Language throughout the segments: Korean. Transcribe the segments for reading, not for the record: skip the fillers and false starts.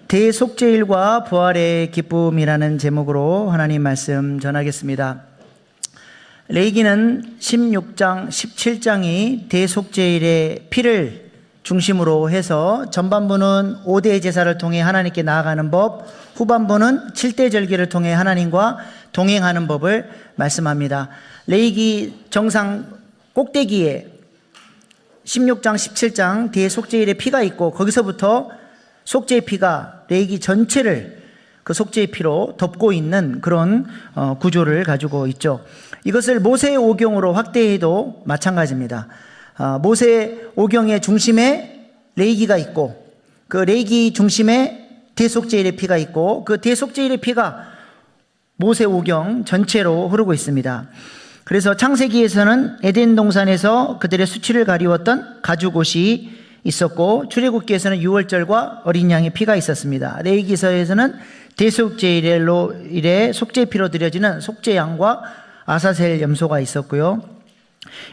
대속죄일과 부활의 기쁨이라는 제목으로 하나님 말씀 전하겠습니다. 레위기는 16장, 17장이 대속죄일의 피를 중심으로 해서 전반부는 5대 제사를 통해 하나님께 나아가는 법, 후반부는 7대 절기를 통해 하나님과 동행하는 법을 말씀합니다. 레위기 정상 꼭대기에 16장, 17장 대속죄일의 피가 있고 거기서부터 속죄의 피가 레위기 전체를 그 속죄의 피로 덮고 있는 그런 구조를 가지고 있죠. 이것을 모세의 오경으로 확대해도 마찬가지입니다. 모세 오경의 중심에 레위기가 있고 그 레위기 중심에 대속죄일의 피가 있고 그 대속죄일의 피가 모세 오경 전체로 흐르고 있습니다. 그래서 창세기에서는 에덴 동산에서 그들의 수치를 가리웠던 가죽옷이 있었고 출애굽기에서는 유월절과 어린 양의 피가 있었습니다. 레위기서에서는 대속죄일의 속죄피로 드려지는 속죄양과 아사셀 염소가 있었고요.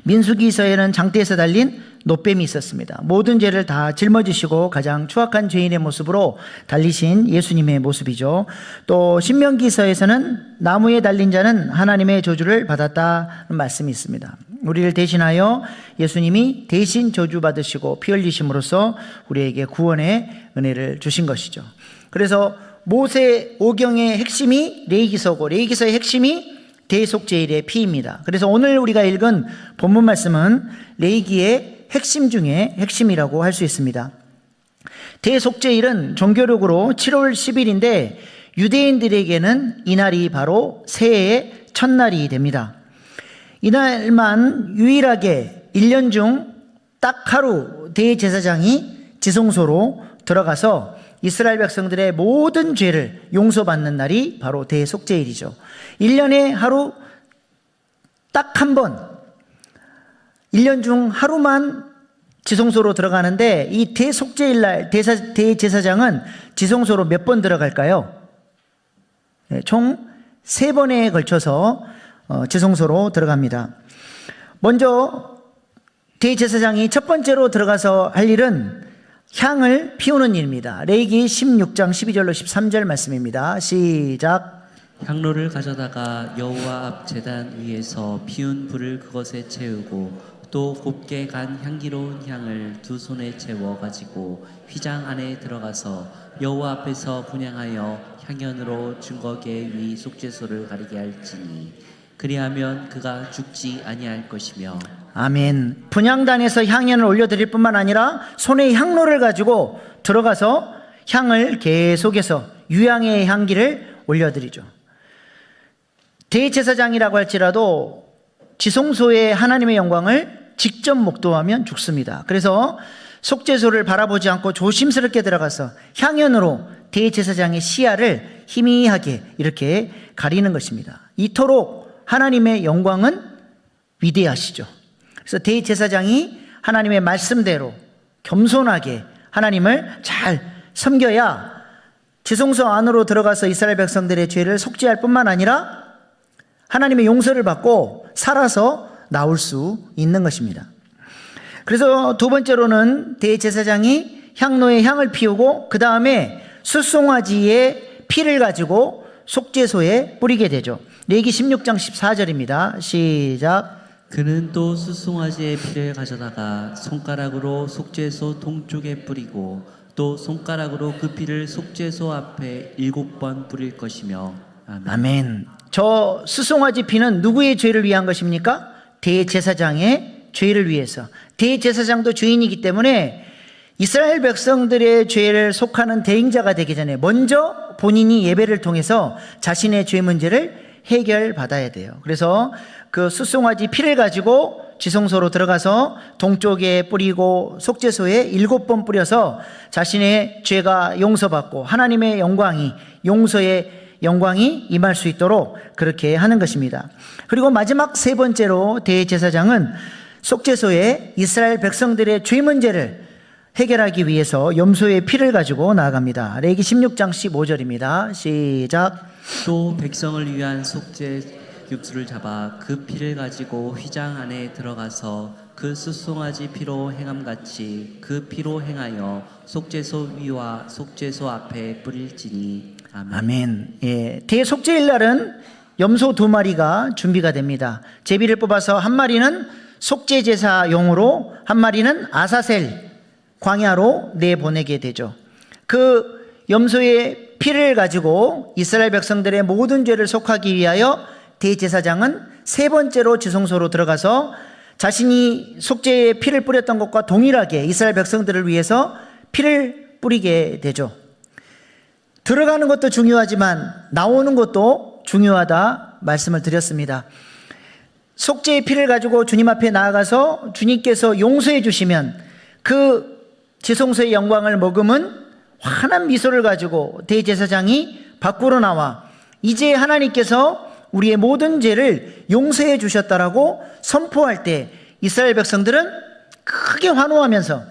민수기서에는 장대에서 달린 노뱀이 있었습니다. 모든 죄를 다 짊어지시고 가장 추악한 죄인의 모습으로 달리신 예수님의 모습이죠. 또 신명기서에서는 나무에 달린 자는 하나님의 저주를 받았다는 말씀이 있습니다. 우리를 대신하여 예수님이 대신 저주받으시고 피 흘리심으로써 우리에게 구원의 은혜를 주신 것이죠. 그래서 모세 오경의 핵심이 레위기서고 레위기서의 핵심이 대속죄일의 피입니다. 그래서 오늘 우리가 읽은 본문 말씀은 레위기의 핵심 중에 핵심이라고 할 수 있습니다. 대속죄일은 종교력으로 7월 10일인데 유대인들에게는 이날이 바로 새해의 첫날이 됩니다. 이날만 유일하게 1년 중 딱 하루 대제사장이 지성소로 들어가서 이스라엘 백성들의 모든 죄를 용서받는 날이 바로 대속죄일이죠. 1년에 하루 딱 한 번, 1년 중 하루만 지성소로 들어가는데 이 대속죄일 날 대제사장은 지성소로 몇 번 들어갈까요? 총 3번에 걸쳐서 지성소로 들어갑니다. 먼저 대제사장이 첫 번째로 들어가서 할 일은 향을 피우는 일입니다. 레위기 16장 12절로 13절 말씀입니다. 시작. 향로를 가져다가 여호와 앞 제단 위에서 피운 불을 그것에 채우고 또 곱게 간 향기로운 향을 2손에 채워 가지고 휘장 안에 들어가서 여호와 앞에서 분향하여 향연으로 증거계 위 속죄소를 가리게 할지니 그리하면 그가 죽지 아니할 것이며. 아멘. 분향단에서 향연을 올려드릴 뿐만 아니라 손에 향로를 가지고 들어가서 향을 계속해서 유향의 향기를 올려드리죠. 대제사장이라고 할지라도 지성소의 하나님의 영광을 직접 목도하면 죽습니다. 그래서 속죄소를 바라보지 않고 조심스럽게 들어가서 향연으로 대제사장의 시야를 희미하게 이렇게 가리는 것입니다. 이토록 하나님의 영광은 위대하시죠. 그래서 대제사장이 하나님의 말씀대로 겸손하게 하나님을 잘 섬겨야 지성소 안으로 들어가서 이스라엘 백성들의 죄를 속죄할 뿐만 아니라 하나님의 용서를 받고 살아서 나올 수 있는 것입니다. 그래서 두 번째로는 대제사장이 향로에 향을 피우고 그 다음에 숫송아지의 피를 가지고 속죄소에 뿌리게 되죠. 레위기 16장 14절입니다. 시작. 그는 또 숫송아지의 피를 가져다가 손가락으로 속죄소 동쪽에 뿌리고 또 손가락으로 그 피를 속죄소 앞에 7번 뿌릴 것이며. 아멘. 아멘. 저 숫송아지 피는 누구의 죄를 위한 것입니까? 대제사장의 죄를 위해서. 대제사장도 죄인이기 때문에 이스라엘 백성들의 죄를 속하는 대행자가 되기 전에 먼저 본인이 예배를 통해서 자신의 죄 문제를 해결받아야 돼요. 그래서 그 숫송아지 피를 가지고 지성소로 들어가서 동쪽에 뿌리고 속죄소에 7번 뿌려서 자신의 죄가 용서받고 하나님의 영광이, 용서의 영광이 임할 수 있도록 그렇게 하는 것입니다. 그리고 마지막 세 번째로 대제사장은 속죄소에 이스라엘 백성들의 죄 문제를 해결하기 위해서 염소의 피를 가지고 나아갑니다. 레위기 16장 15절입니다. 시작. 또 백성을 위한 속죄 육수를 잡아 그 피를 가지고 휘장 안에 들어가서 그 숫송아지 피로 행함같이 그 피로 행하여 속죄소 위와 속죄소 앞에 뿌릴지니. 아멘. 아멘. 예, 대속죄일 날은 염소 2마리가 준비가 됩니다. 제비를 뽑아서 한 마리는 속죄제사용으로, 한 마리는 아사셀 광야로 내보내게 되죠. 그 염소의 피를 가지고 이스라엘 백성들의 모든 죄를 속하기 위하여 대제사장은 3번째로 지성소로 들어가서 자신이 속죄의 피를 뿌렸던 것과 동일하게 이스라엘 백성들을 위해서 피를 뿌리게 되죠. 들어가는 것도 중요하지만 나오는 것도 중요하다 말씀을 드렸습니다. 속죄의 피를 가지고 주님 앞에 나아가서 주님께서 용서해 주시면 그 지성소의 영광을 머금은 환한 미소를 가지고 대제사장이 밖으로 나와 이제 하나님께서 우리의 모든 죄를 용서해 주셨다라고 선포할 때 이스라엘 백성들은 크게 환호하면서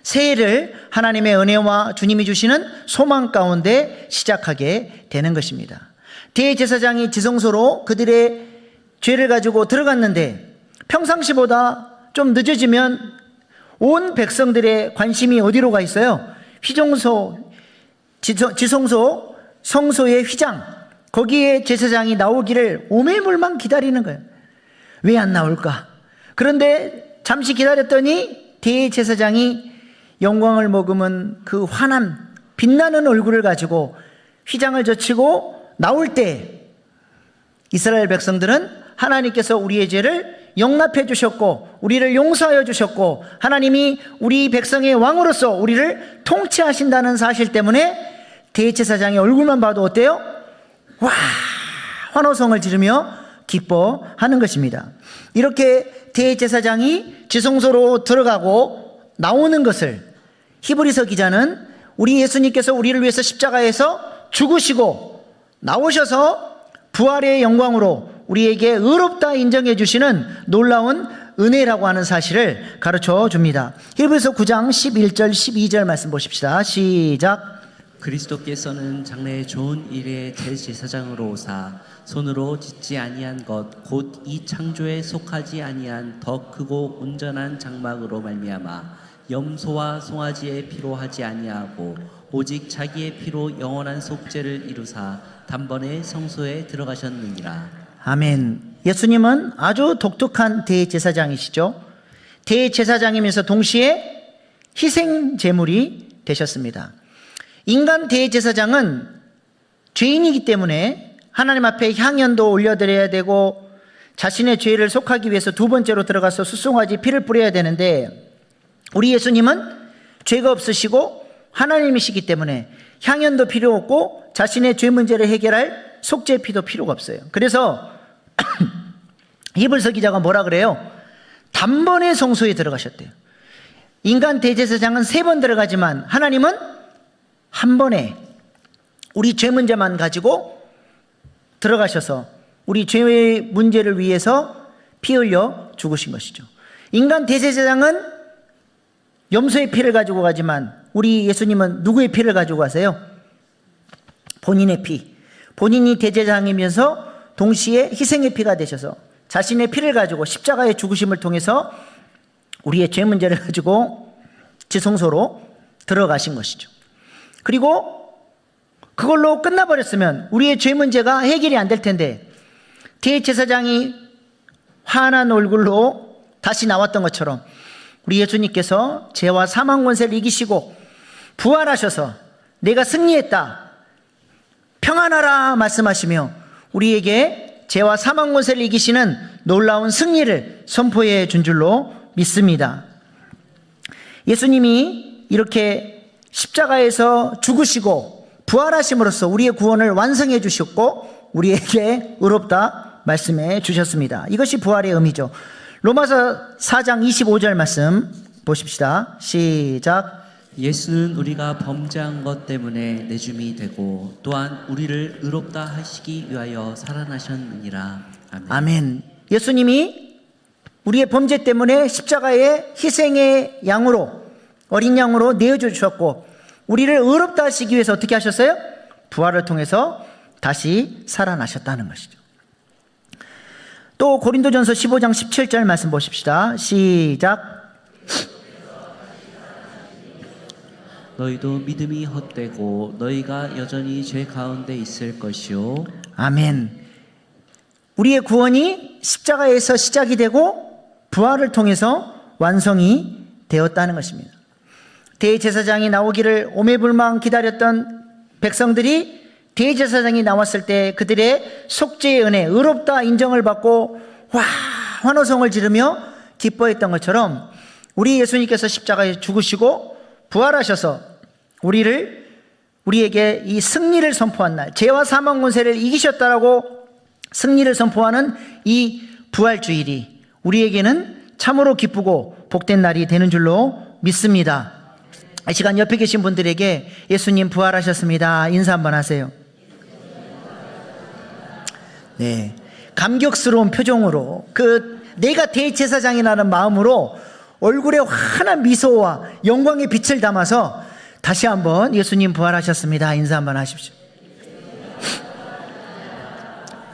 새해를 하나님의 은혜와 주님이 주시는 소망 가운데 시작하게 되는 것입니다. 대제사장이 지성소로 그들의 죄를 가지고 들어갔는데 평상시보다 좀 늦어지면 온 백성들의 관심이 어디로 가 있어요? 휘종소, 지성소, 성소의 휘장, 거기에 제사장이 나오기를 오매물만 기다리는 거예요. 왜 안 나올까? 그런데 잠시 기다렸더니 대제사장이 영광을 머금은 그 환한 빛나는 얼굴을 가지고 휘장을 젖히고 나올 때 이스라엘 백성들은 하나님께서 우리의 죄를 용납해 주셨고 우리를 용서하여 주셨고 하나님이 우리 백성의 왕으로서 우리를 통치하신다는 사실 때문에 대제사장의 얼굴만 봐도 어때요? 와, 환호성을 지르며 기뻐하는 것입니다. 이렇게 대제사장이 지성소로 들어가고 나오는 것을 히브리서 기자는 우리 예수님께서 우리를 위해서 십자가에서 죽으시고 나오셔서 부활의 영광으로 우리에게 의롭다 인정해 주시는 놀라운 은혜라고 하는 사실을 가르쳐 줍니다. 히브리서 9장 11절 12절 말씀 보십시다. 시작. 그리스도께서는 장래의 좋은 일의 대제사장으로 오사 손으로 짓지 아니한 것 곧 이 창조에 속하지 아니한 더 크고 온전한 장막으로 말미암아 염소와 송아지의 피로 하지 아니하고 오직 자기의 피로 영원한 속죄를 이루사 단번에 성소에 들어가셨느니라. 아멘. 예수님은 아주 독특한 대제사장이시죠. 대제사장이면서 동시에 희생 제물이 되셨습니다. 인간 대제사장은 죄인이기 때문에 하나님 앞에 향연도 올려드려야 되고 자신의 죄를 속하기 위해서 2번째로 들어가서 숫송아지 피를 뿌려야 되는데 우리 예수님은 죄가 없으시고 하나님이시기 때문에 향연도 필요 없고 자신의 죄 문제를 해결할 속죄 피도 필요가 없어요. 그래서 히브리서 기자가 뭐라 그래요? 단번에 성소에 들어가셨대요. 인간 대제사장은 3번 들어가지만 하나님은 한 번에 우리 죄 문제만 가지고 들어가셔서 우리 죄의 문제를 위해서 피 흘려 죽으신 것이죠. 인간 대제사장은 염소의 피를 가지고 가지만 우리 예수님은 누구의 피를 가지고 가세요? 본인의 피. 본인이 대제사장이면서 동시에 희생의 피가 되셔서 자신의 피를 가지고 십자가의 죽으심을 통해서 우리의 죄 문제를 가지고 지성소로 들어가신 것이죠. 그리고 그걸로 끝나버렸으면 우리의 죄 문제가 해결이 안 될 텐데 대제사장이 환한 얼굴로 다시 나왔던 것처럼 우리 예수님께서 죄와 사망 권세를 이기시고 부활하셔서 내가 승리했다, 평안하라 말씀하시며 우리에게 죄와 사망 권세를 이기시는 놀라운 승리를 선포해 준 줄로 믿습니다. 예수님이 이렇게 십자가에서 죽으시고 부활하심으로써 우리의 구원을 완성해 주셨고 우리에게 의롭다 말씀해 주셨습니다. 이것이 부활의 의미죠. 로마서 4장 25절 말씀 보십시다. 시작. 예수는 우리가 범죄한 것 때문에 내줌이 되고 또한 우리를 의롭다 하시기 위하여 살아나셨느니라. 아멘. 아멘. 예수님이 우리의 범죄 때문에 십자가의 희생의 양으로 어린 양으로 내어주셨고 우리를 의롭다 하시기 위해서 어떻게 하셨어요? 부활을 통해서 다시 살아나셨다는 것이죠. 또 고린도전서 15장 17절 말씀 보십시다. 시작. 너희도 믿음이 헛되고 너희가 여전히 죄 가운데 있을 것이요. 아멘. 우리의 구원이 십자가에서 시작이 되고 부활을 통해서 완성이 되었다는 것입니다. 대제사장이 나오기를 오매불망 기다렸던 백성들이 대제사장이 나왔을 때 그들의 속죄의 은혜, 의롭다 인정을 받고 환호성을 지르며 기뻐했던 것처럼 우리 예수님께서 십자가에 죽으시고 부활하셔서 우리에게 이 승리를 선포한 날, 죄와 사망 권세를 이기셨다라고 승리를 선포하는 이 부활주일이 우리에게는 참으로 기쁘고 복된 날이 되는 줄로 믿습니다. 이 시간 옆에 계신 분들에게 예수님 부활하셨습니다 인사 한번 하세요. 네, 감격스러운 표정으로 내가 대제사장이라는 마음으로 얼굴에 환한 미소와 영광의 빛을 담아서 다시 한번 예수님 부활하셨습니다 인사 한번 하십시오.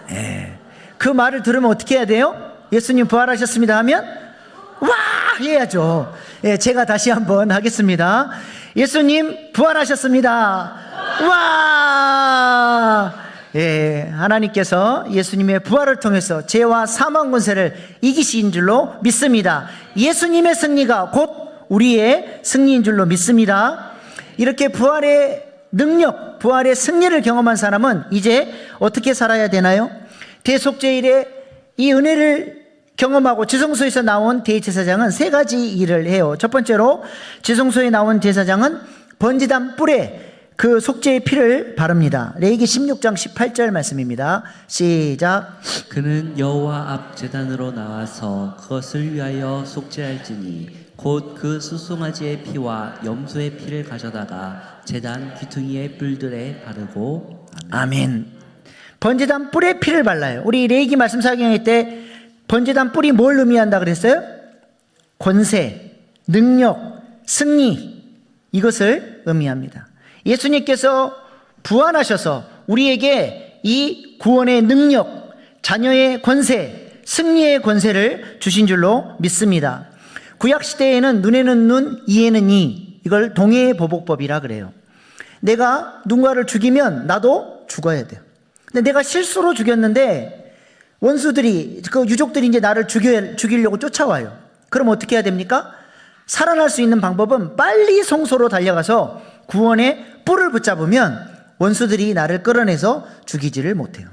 네, 그 말을 들으면 어떻게 해야 돼요? 예수님 부활하셨습니다 하면 와 해야죠. 예, 제가 다시 한번 하겠습니다. 예수님 부활하셨습니다. 와! 예, 하나님께서 예수님의 부활을 통해서 죄와 사망 권세를 이기신 줄로 믿습니다. 예수님의 승리가 곧 우리의 승리인 줄로 믿습니다. 이렇게 부활의 능력, 부활의 승리를 경험한 사람은 이제 어떻게 살아야 되나요? 대속죄일에 이 은혜를 경험하고 지성소에서 나온 대제사장은 세 가지 일을 해요. 첫 번째로 지성소에 나온 제사장은 번제단 뿔에 그 속죄의 피를 바릅니다. 레위기 16장 18절 말씀입니다. 시작. 그는 여호와 앞 제단으로 나와서 그것을 위하여 속죄할지니 곧 그 수송아지의 피와 염소의 피를 가져다가 제단 귀퉁이의 뿔들에 바르고. 아멘. 번제단 뿔에 피를 발라요. 우리 레위기 말씀 사경할 때 번제단 뿔이 뭘 의미한다 그랬어요? 권세, 능력, 승리, 이것을 의미합니다. 예수님께서 부활하셔서 우리에게 이 구원의 능력, 자녀의 권세, 승리의 권세를 주신 줄로 믿습니다. 구약시대에는 눈에는 눈, 이에는 이, 이걸 동해의 보복법이라 그래요. 내가 누군가를 죽이면 나도 죽어야 돼요. 근데 내가 실수로 죽였는데 원수들이, 그 유족들이 이제 나를 죽이려고 쫓아와요. 그럼 어떻게 해야 됩니까? 살아날 수 있는 방법은 빨리 성소로 달려가서 구원의 뿔을 붙잡으면 원수들이 나를 끌어내서 죽이지를 못해요.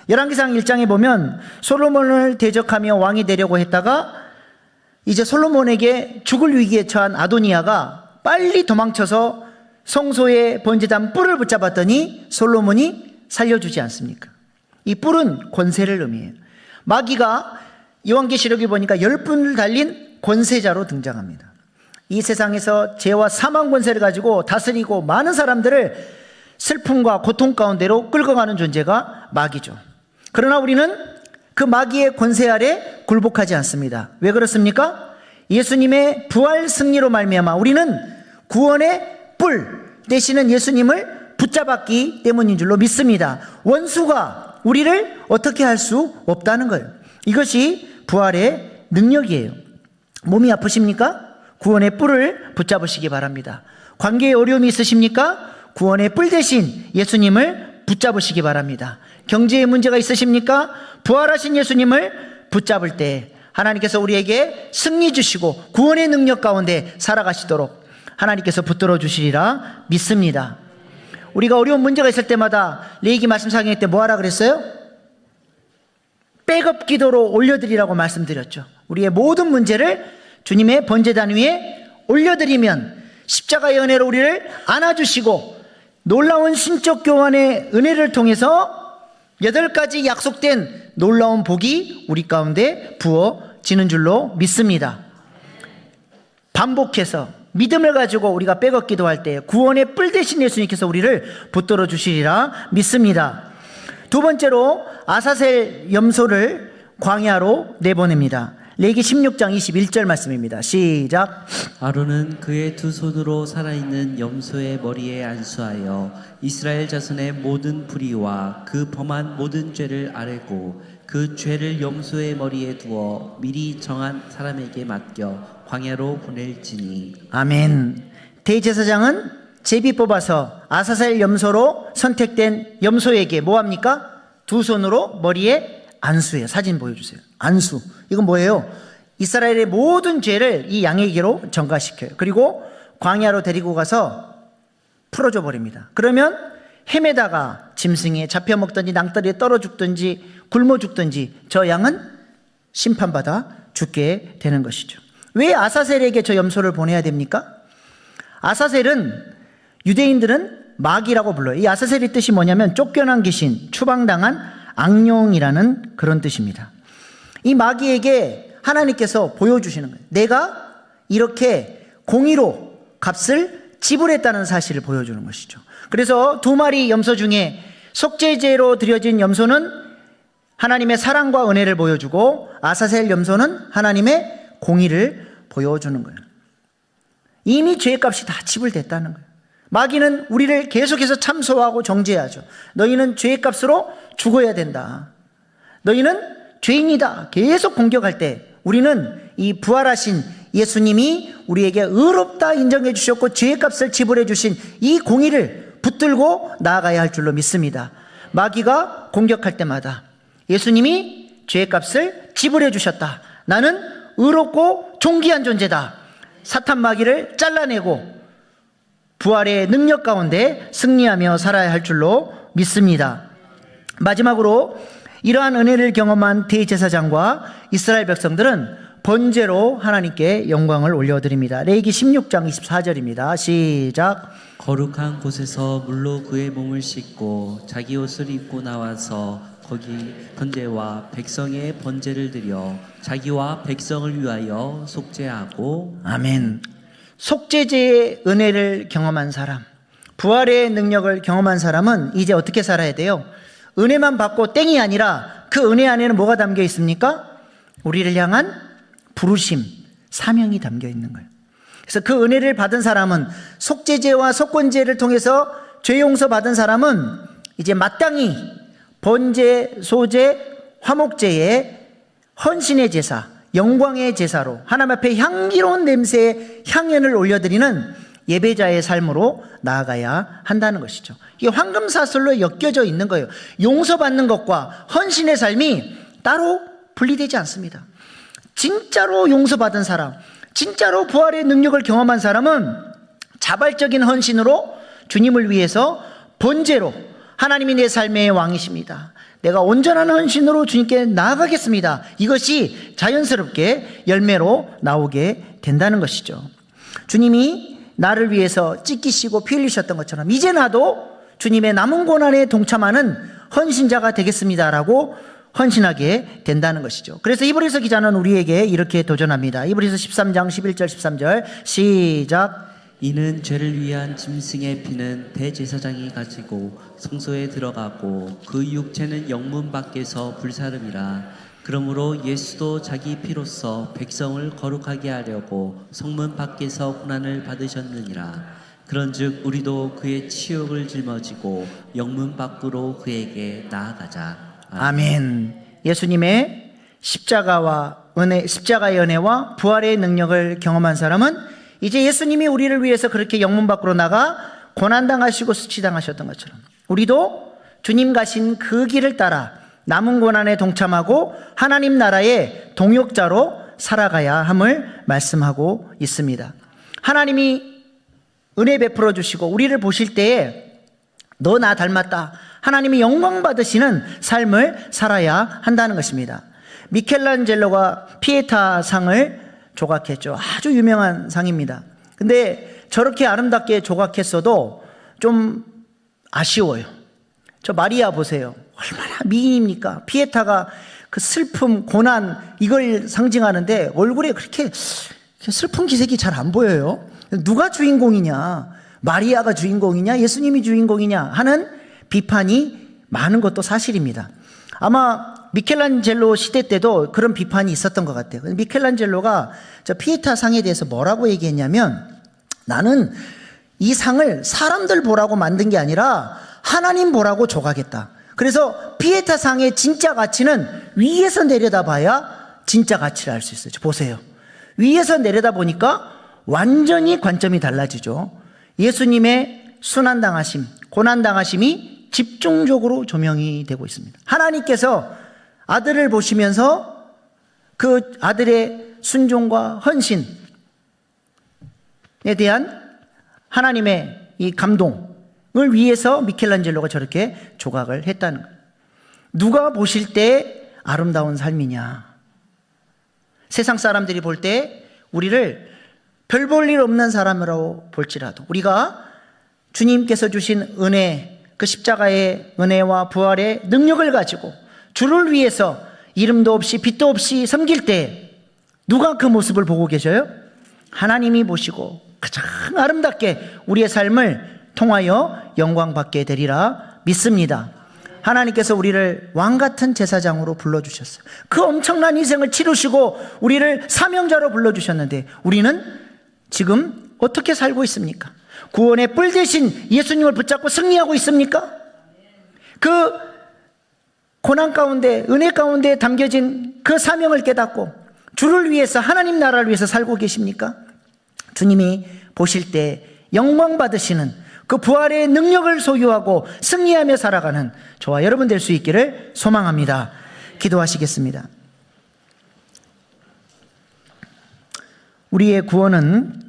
열왕기상 1장에 보면 솔로몬을 대적하며 왕이 되려고 했다가 이제 솔로몬에게 죽을 위기에 처한 아도니아가 빨리 도망쳐서 성소의 번제단 뿔을 붙잡았더니 솔로몬이 살려주지 않습니까? 이 뿔은 권세를 의미해요. 마귀가 요한계시록에 보니까 10분을 달린 권세자로 등장합니다. 이 세상에서 죄와 사망 권세를 가지고 다스리고 많은 사람들을 슬픔과 고통 가운데로 끌고 가는 존재가 마귀죠. 그러나 우리는 그 마귀의 권세 아래 굴복하지 않습니다. 왜 그렇습니까? 예수님의 부활 승리로 말미암아 우리는 구원의 뿔 되시는 예수님을 붙잡았기 때문인 줄로 믿습니다. 원수가 우리를 어떻게 할 수 없다는 거예요. 이것이 부활의 능력이에요. 몸이 아프십니까? 구원의 뿔을 붙잡으시기 바랍니다. 관계에 어려움이 있으십니까? 구원의 뿔 대신 예수님을 붙잡으시기 바랍니다. 경제에 문제가 있으십니까? 부활하신 예수님을 붙잡을 때 하나님께서 우리에게 승리 주시고 구원의 능력 가운데 살아가시도록 하나님께서 붙들어 주시리라 믿습니다. 우리가 어려운 문제가 있을 때마다 레위기 말씀 사경할 때 뭐 하라 그랬어요? 백업 기도로 올려드리라고 말씀드렸죠. 우리의 모든 문제를 주님의 번제단 위에 올려드리면 십자가의 은혜로 우리를 안아주시고 놀라운 신적 교환의 은혜를 통해서 8가지 약속된 놀라운 복이 우리 가운데 부어지는 줄로 믿습니다. 반복해서 믿음을 가지고 우리가 백업 기도할 때 구원의 뿔 대신 예수님께서 우리를 붙들어 주시리라 믿습니다. 두 번째로 아사셀 염소를 광야로 내보냅니다. 레위기 16장 21절 말씀입니다. 시작. 아론은 그의 두 손으로 살아있는 염소의 머리에 안수하여 이스라엘 자손의 모든 불의와 그 범한 모든 죄를 아뢰고 그 죄를 염소의 머리에 두어 미리 정한 사람에게 맡겨 광야로 보낼지니. 아멘. 대제사장은 제비 뽑아서 아사셀 염소로 선택된 염소에게 뭐합니까? 두 손으로 머리에 안수해요. 사진 보여주세요. 안수. 이건 뭐예요? 이스라엘의 모든 죄를 이 양에게로 전가시켜요. 그리고 광야로 데리고 가서 풀어줘 버립니다. 그러면 헤매다가 짐승에 잡혀먹든지 낭떠러리에 떨어 죽든지 굶어 죽든지 저 양은 심판받아 죽게 되는 것이죠. 왜 아사셀에게 저 염소를 보내야 됩니까? 아사셀은 유대인들은 마귀라고 불러요. 이 아사셀의 뜻이 뭐냐면 쫓겨난 귀신, 추방당한 악령이라는 그런 뜻입니다. 이 마귀에게 하나님께서 보여주시는 거예요. 내가 이렇게 공의로 값을 지불했다는 사실을 보여주는 것이죠. 그래서 두 마리 염소 중에 속죄제로 드려진 염소는 하나님의 사랑과 은혜를 보여주고 아사셀 염소는 하나님의 공의를 보여주는 거예요. 이미 죄값이 다 지불됐다는 거예요. 마귀는 우리를 계속해서 참소하고 정죄하죠. 너희는 죄값으로 죽어야 된다. 너희는 죄인이다. 계속 공격할 때 우리는 이 부활하신 예수님이 우리에게 의롭다 인정해 주셨고 죄값을 지불해 주신 이 공의를 붙들고 나아가야 할 줄로 믿습니다. 마귀가 공격할 때마다 예수님이 죄값을 지불해 주셨다. 나는 의롭고 존귀한 존재다. 사탄 마귀를 잘라내고 부활의 능력 가운데 승리하며 살아야 할 줄로 믿습니다. 마지막으로 이러한 은혜를 경험한 대제사장과 이스라엘 백성들은 번제로 하나님께 영광을 올려드립니다. 레위기 16장 24절입니다. 시작. 거룩한 곳에서 물로 그의 몸을 씻고 자기 옷을 입고 나와서 거기 번제와 백성의 번제를 드려 자기와 백성을 위하여 속죄하고. 아멘. 속죄제의 은혜를 경험한 사람, 부활의 능력을 경험한 사람은 이제 어떻게 살아야 돼요? 은혜만 받고 땡이 아니라 그 은혜 안에는 뭐가 담겨 있습니까? 우리를 향한 부르심, 사명이 담겨 있는 거예요. 그래서 그 은혜를 받은 사람은 속죄제와 속건제를 통해서 죄 용서 받은 사람은 이제 마땅히 번제, 소제, 화목제의 헌신의 제사, 영광의 제사로 하나님 앞에 향기로운 냄새의 향연을 올려드리는 예배자의 삶으로 나아가야 한다는 것이죠. 이게 황금사슬로 엮여져 있는 거예요. 용서받는 것과 헌신의 삶이 따로 분리되지 않습니다. 진짜로 용서받은 사람, 진짜로 부활의 능력을 경험한 사람은 자발적인 헌신으로 주님을 위해서 번제로 하나님이 내 삶의 왕이십니다. 내가 온전한 헌신으로 주님께 나아가겠습니다. 이것이 자연스럽게 열매로 나오게 된다는 것이죠. 주님이 나를 위해서 찢기시고 피 흘리셨던 것처럼 이제 나도 주님의 남은 고난에 동참하는 헌신자가 되겠습니다라고 헌신하게 된다는 것이죠. 그래서 히브리서 기자는 우리에게 이렇게 도전합니다. 히브리서 13장 11절 13절 시작. 이는 죄를 위한 짐승의 피는 대제사장이 가지고 성소에 들어가고 그 육체는 영문 밖에서 불사름이라. 그러므로 예수도 자기 피로써 백성을 거룩하게 하려고 성문 밖에서 고난을 받으셨느니라. 그런즉 우리도 그의 치욕을 짊어지고 영문 밖으로 그에게 나아가자. 아멘. 예수님의 십자가의 은혜와 부활의 능력을 경험한 사람은 이제 예수님이 우리를 위해서 그렇게 영문 밖으로 나가 고난당하시고 수치당하셨던 것처럼 우리도 주님 가신 그 길을 따라 남은 고난에 동참하고 하나님 나라의 동역자로 살아가야 함을 말씀하고 있습니다. 하나님이 은혜 베풀어 주시고 우리를 보실 때에 너 나 닮았다. 하나님이 영광 받으시는 삶을 살아야 한다는 것입니다. 미켈란젤로가 피에타 상을 조각했죠. 아주 유명한 상입니다. 근데 저렇게 아름답게 조각했어도 좀 아쉬워요. 저 마리아 보세요. 얼마나 미인입니까? 피에타가 그 슬픔, 고난 이걸 상징하는데 얼굴에 그렇게 슬픈 기색이 잘 안 보여요. 누가 주인공이냐? 마리아가 주인공이냐? 예수님이 주인공이냐? 하는 비판이 많은 것도 사실입니다. 아마 미켈란젤로 시대 때도 그런 비판이 있었던 것 같아요. 미켈란젤로가 저 피에타 상에 대해서 뭐라고 얘기했냐면 나는 이 상을 사람들 보라고 만든 게 아니라 하나님 보라고 조각했다. 그래서 피에타 상의 진짜 가치는 위에서 내려다봐야 진짜 가치를 알 수 있어요. 보세요. 위에서 내려다보니까 완전히 관점이 달라지죠. 예수님의 순환당하심, 고난당하심이 집중적으로 조명이 되고 있습니다. 하나님께서 아들을 보시면서 그 아들의 순종과 헌신에 대한 하나님의 이 감동을 위해서 미켈란젤로가 저렇게 조각을 했다는 거예요. 누가 보실 때 아름다운 삶이냐? 세상 사람들이 볼 때 우리를 별 볼 일 없는 사람이라고 볼지라도 우리가 주님께서 주신 은혜, 그 십자가의 은혜와 부활의 능력을 가지고 주를 위해서 이름도 없이 빛도 없이 섬길 때 누가 그 모습을 보고 계셔요? 하나님이 보시고 가장 아름답게 우리의 삶을 통하여 영광받게 되리라 믿습니다. 하나님께서 우리를 왕같은 제사장으로 불러주셨어요. 그 엄청난 인생을 치르시고 우리를 사명자로 불러주셨는데 우리는 지금 어떻게 살고 있습니까? 구원의 뿔 대신 예수님을 붙잡고 승리하고 있습니까? 그 고난 가운데, 은혜 가운데 담겨진 그 사명을 깨닫고 주를 위해서, 하나님 나라를 위해서 살고 계십니까? 주님이 보실 때 영광 받으시는 그 부활의 능력을 소유하고 승리하며 살아가는 저와 여러분 될 수 있기를 소망합니다. 기도하시겠습니다. 우리의 구원은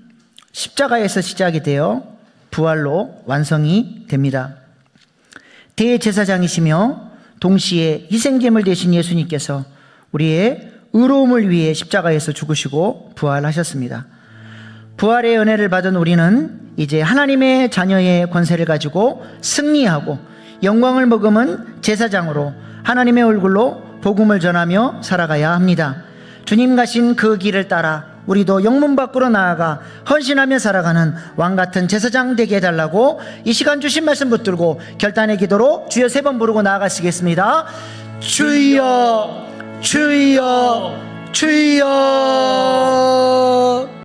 십자가에서 시작이 되어 부활로 완성이 됩니다. 대제사장이시며 동시에 희생제물 되신 예수님께서 우리의 의로움을 위해 십자가에서 죽으시고 부활하셨습니다. 부활의 은혜를 받은 우리는 이제 하나님의 자녀의 권세를 가지고 승리하고 영광을 머금은 제사장으로 하나님의 얼굴로 복음을 전하며 살아가야 합니다. 주님 가신 그 길을 따라 우리도 영문 밖으로 나아가 헌신하며 살아가는 왕같은 제사장 되게 해달라고 이 시간 주신 말씀 붙들고 결단의 기도로 주여 3번 부르고 나아가시겠습니다. 주여 주여 주여